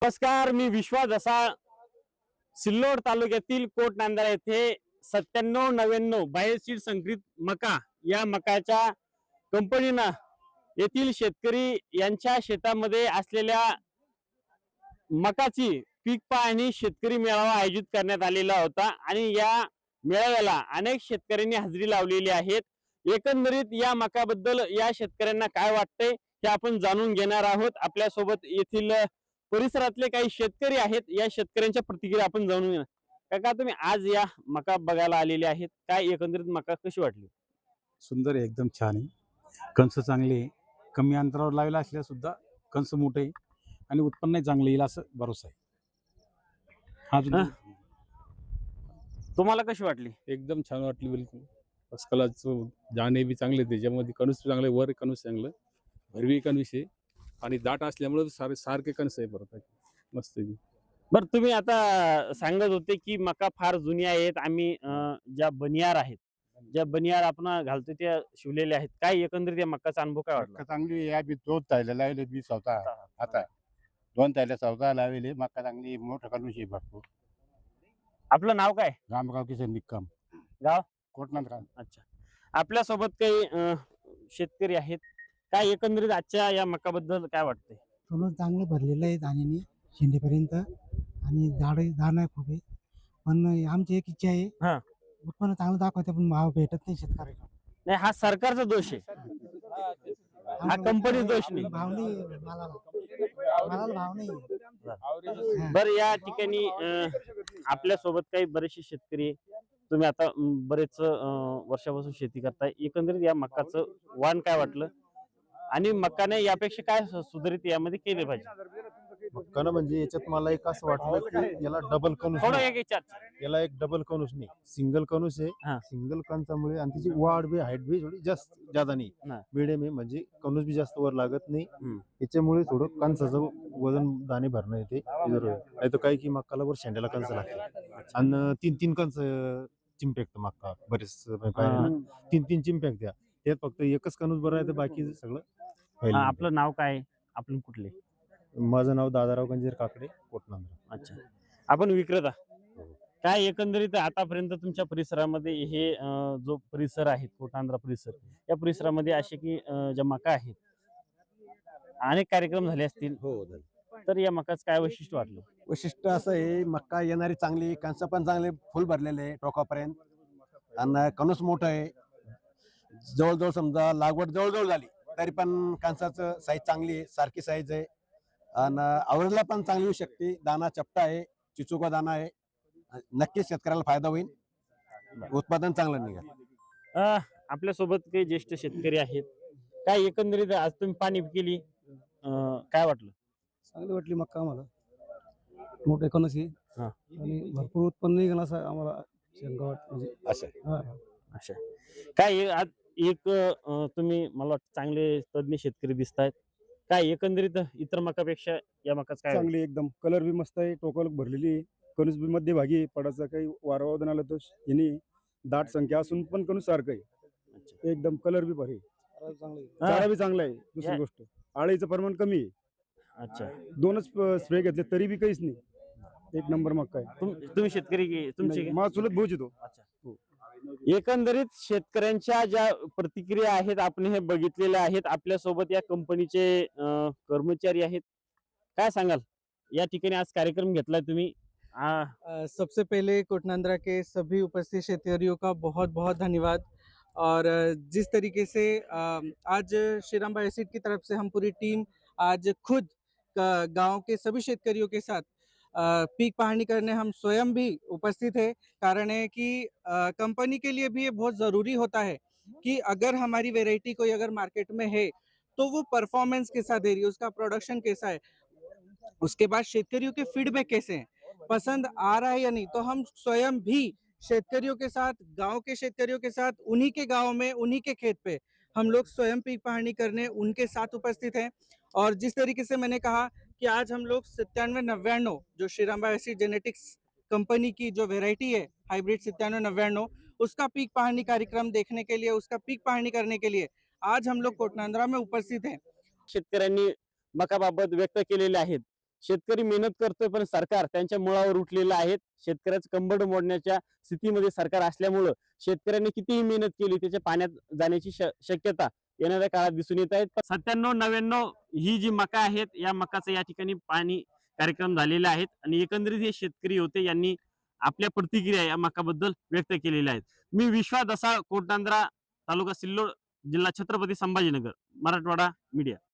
नमस्कार, मी विश्वास असा सिल्लोड तालुक्यातील कोट नांदरा येथे 9799 बायोसीड संकरित मका या मकाच्या कंपनीनं येथील शेतकरी यांच्या शेतामध्ये असलेल्या मकाची पीक पाहणी शेतकरी मेळावा आयोजित करण्यात आलेला होता आणि या मेळाव्याला अनेक शेतकऱ्यांनी हजेरी लावलेली आहेत. एकंदरीत या मकाबद्दल या शेतकऱ्यांना काय वाटतंय हे आपण जाणून घेणार आहोत. आपल्या सोबत येथील परिसरातले काही शेतकरी आहेत, या शेतकऱ्यांच्या प्रतिक्रिया आपण जाणून घेणार. काका, तुम्ही आज या मका बघायला आलेले आहेत, काय एकंदरीत मका कशी वाटली? सुंदर आहे, एकदम छान आहे. कणस चांगले आहे, कमी अंतरावर लावलेला असल्या सुद्धा कणस मोठे आहे आणि उत्पन्नही चांगलं येईल असं भरोसा आहे. हा. तुम्हाला कशी वाटली? एकदम छान वाटली. बिलकुल फर्स्ट क्लास. दाणे बी चांगले, त्याच्यामध्ये कणूस चांगले, वर कणूस चांगलं, भरवी कणूस आहे आणि दाट असल्यामुळे सारखे कणस आहे. परत मस्त आहे. बरं, तुम्ही आता सांगत होते की मका फार जुनी आहेत, आम्ही ज्या बनियार आहेत, ज्या बनियार आपण घालतो त्या शिवलेल्या आहेत, काय एकंदरीत या मकाचा अनुभव काय वाटला? मक्का चांगली आहे. आम्ही 2 तायला लावले बी स्वतः. आता 2 तायला स्वतः लावले. मक्का चांगली मोठं कणूस आहे भरपूर. आपलं नाव काय? रामगाव किसन निक्कम, गाव? कोटनांदरा. अच्छा. आपल्या सोबत काही शेतकरी आहेत, काय एकंदरीत आजच्या या मकाबद्दल काय वाटतंय? कणूस चांगलं भरलेलं आहे दाण्याने शेंडेपर्यंत आणि दाणा आहे खूप आहे. पण आमची एक इच्छा आहे, हा. उत्पन्न चांगलं दाखवते पण भाव भेटत नाही शेतकऱ्याला. नाही, हा सरकारचा दोष आहे, हा कंपनी दोष नाही. भाव नाही मालाला भाव नाही. बरं, या ठिकाणी आपल्या सोबत काही बरेचसे शेतकरी आहे. तुम्ही आता बरेच वर्षापासून शेती करताय. एकंदरीत या मकाचं वाण काय वाटलं आणि मकाने यापेक्षा काय सुधारित यामध्ये केले पाहिजे? मक्कानं म्हणजे याच्यात मला एक असं वाटलं की याला डबल कणूस थोडं नाही. एक विचार. याला एक डबल कणूस नाही, सिंगल कणूस हा. आहे. सिंगल कणसामुळे आणि त्याची वाढ बी हाईट बी थोडी जास्त ज्यादा हा. नाही, मिडियम आहे. म्हणजे कणूस बी जास्त वर लागत नाही. हम्म. याच्यामुळे थोडं कणसाचं वजन दाणे भरणं येते. नाही तर काही की मक्काला वर शेंड्याला कणस लागते आणि 3-3 कणस चिंपेकतं मक्का. बरेच पाहिजे 3-3 चिंपेकत्या. त्यात फक्त एकच कणूस बरं आहे, तर बाकी सगळं fail. आपलं नाव काय? आपण कुठले? माझं नाव दादाराव गंजीर काकडे, कोटनांदरा. अच्छा. आपण विक्रेता काय एकंदरीत आतापर्यंत तुमच्या परिसरामध्ये हे जो परिसर आहे कोटांद्रा परिसर, या परिसरामध्ये असे की ज्या मका आहेत, अनेक कार्यक्रम झाले असतील, हो झालं. तर या मकाच काय वैशिष्ट्य वाटलं? वैशिष्ट्य असं आहे, मक्का येणारी चांगली, कणस पण चांगले, फुल भरलेले आहे टोकापर्यंत आणि कणूस मोठं आहे. जवळजवळ समजा लागवड जवळजवळ झाली तरी पण कणसाचं साईज चांगली आहे, सारखी साईज आहे आणि आवडला पण चांगली होऊ शकते. दाना चपटा आहे, चिचुका दाना आहे. नक्कीच शेतकऱ्याला फायदा होईल, उत्पादन चांगलं निघेल. आपल्या सोबत काही ज्येष्ठ शेतकरी आहेत, काय एकंदरीत आज तुम्ही पाणी केली, काय वाटलं? चांगली वाटली मक्का आम्हाला. मोठे कणस आहे हा. आणि भरपूर उत्पन्न निघेल असं आम्हाला शंका वाटते. म्हणजे असं अच्छा. काय आज एक तुम्ही मला वाटतं चांगले तज्ञ शेतकरी दिसत आहेत, काय एकंदरीत इतर मकापेक्षा या मकाच काय? चांगली एकदम. कलर बी मस्त आहे, टोकल भरलेली आहे. कणूस बी मध्यभागी आहे. पडाचा काही वारवादन आलं तर याने दाट संख्या असून पण कणूस सारखं आहे. एकदम कलर बी भारी आहे. चारा बी चांगला आहे. दुसरी गोष्ट, आळीचं प्रमाण कमी आहे. अच्छा. 2च स्प्रे घेतले तरी बी काहीच नाही. एक नंबर मक्का आहे. तुम्ही शेतकरी की तुमची? माझा चुलत भाऊच येतो. एकंदरीत शेतकऱ्यांच्या ज्या प्रतिक्रिया आहेत आपण हे बघितलेल्या आहेत. आपल्या सोबत या कंपनीचे कर्मचारी आहेत, काय सांगाल? या ठिकाणी आज कार्यक्रम घेतलाय तुम्ही. सबसे पहले कोटनांदरा के सभी उपस्थित शेतकरियों का बहुत बहुत धन्यवाद। और जिस तरीके से आज श्रीराम बायोसीड की तरफ से हम पूरी टीम आज खुद गांव के सभी शेतकरियों के साथ पीक पहाड़ी करने हम स्वयं भी उपस्थित है। कारण है कि कंपनी के लिए भी ये बहुत ज़रूरी होता है कि अगर हमारी वैरायटी कोई अगर मार्केट में है तो वो परफॉर्मेंस कैसा दे रही है, उसका प्रोडक्शन कैसा है, उसके बाद शेतकरियों के फीडबैक कैसे हैं, पसंद आ रहा है या नहीं। तो हम स्वयं भी शेतकरियों के साथ, गांव के शेतकरियों के साथ, उन्हीं के गांव में, उन्हीं के खेत पे हम लोग स्वयं पीक पहाड़ी करने उनके साथ उपस्थित हैं। और जिस तरीके से मैंने कहा कि आज हम लोग 9799 जो श्रीराम बायोसीड जेनेटिक्स कंपनी की जो वेराइटी है हाइब्रिड 9799, उसका पीक पहाड़ी कार्यक्रम देखने के लिए, उसका पीक पहाड़ी करने के लिए आज हम लोग कोटनांदरा में उपस्थित हैं। शेतकऱ्यांनी मकाबाबत व्यक्त केलेले आहेत. शेतकरी मेहनत करतोय पण सरकार त्यांच्या मुळावर उठलेलं आहे. शेतकऱ्याचं कंबरड मोडण्याच्या स्थितीमध्ये सरकार असल्यामुळं शेतकऱ्यांनी कितीही मेहनत केली त्याच्या पाण्यात जाण्याची शक्यता येणाऱ्या काळात दिसून येत आहेत. 97-99 ही जी मका आहेत या मकाचं या ठिकाणी पाणी कार्यक्रम झालेले आहेत आणि एकंदरीत हे शेतकरी होते यांनी आपल्या प्रतिक्रिया या मकाबद्दल व्यक्त केलेल्या आहेत. मी विश्वास असा कोटनांद्रा तालुका सिल्लोड जिल्हा छत्रपती संभाजीनगर मराठवाडा मीडिया.